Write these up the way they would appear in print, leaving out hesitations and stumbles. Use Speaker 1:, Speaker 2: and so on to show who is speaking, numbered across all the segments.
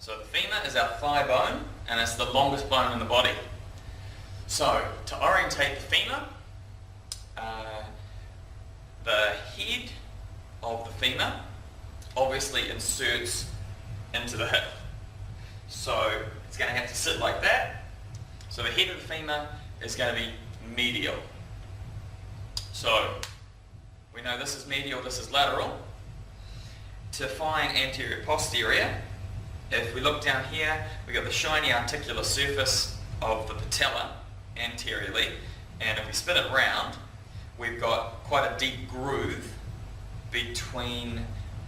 Speaker 1: So the femur is our thigh bone and it's the longest bone in the body. So to orientate the femur, the head of the femur obviously inserts into the hip. So it's going to have to sit like that. So the head of the femur is going to be medial. So we know this is medial, this is lateral. To find anterior posterior, if we look down here, we've got the shiny articular surface of the patella anteriorly, and if we spin it round, we've got quite a deep groove between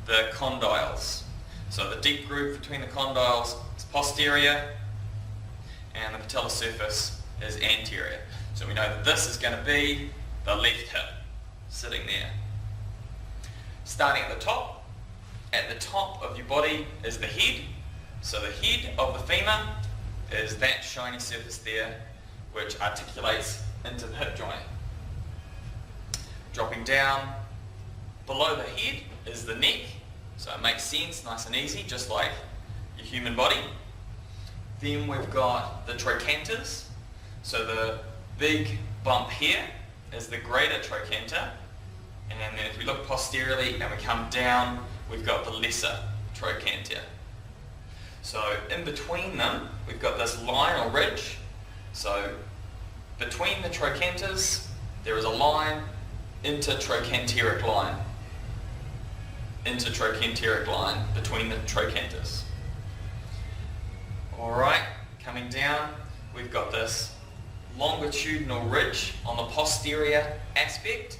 Speaker 1: the condyles. So the deep groove between the condyles is posterior, and the patella surface is anterior. So we know that this is going to be the left hip, sitting there. Starting at the top of your body is the head. So the head of the femur is that shiny surface there, which articulates into the hip joint. Dropping down below the head is the neck, so it makes sense, nice and easy, just like your human body. Then we've got the trochanters. So the big bump here is the greater trochanter, and then if we look posteriorly and we come down, we've got the lesser trochanter. So in between them, we've got this line or ridge. So between the trochanters, there is a line, intertrochanteric line. Intertrochanteric line between the trochanters. Alright, coming down, we've got this longitudinal ridge on the posterior aspect,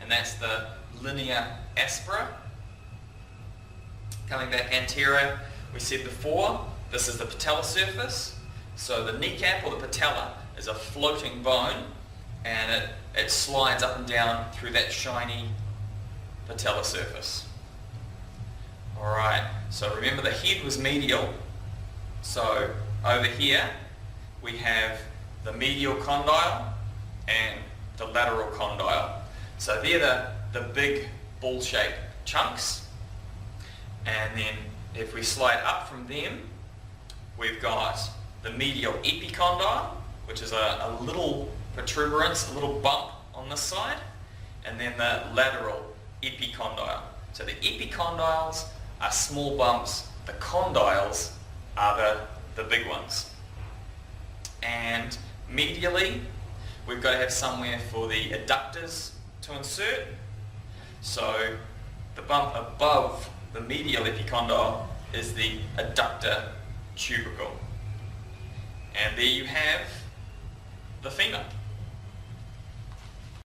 Speaker 1: and that's the linea aspera. Coming back anterior, we said before, this is the patella surface. So the kneecap or the patella is a floating bone, and it slides up and down through that shiny patella surface. Alright, so remember the head was medial. So over here we have the medial condyle and the lateral condyle. So they're the big ball-shaped chunks. And then if we slide up from them, we've got the medial epicondyle, which is a little protuberance, a little bump on this side, and then the lateral epicondyle. So the epicondyles are small bumps, the condyles are the big ones. And medially, we've got to have somewhere for the adductors to insert. So the bump above the medial epicondyle is the adductor tubercle. And there you have the femur.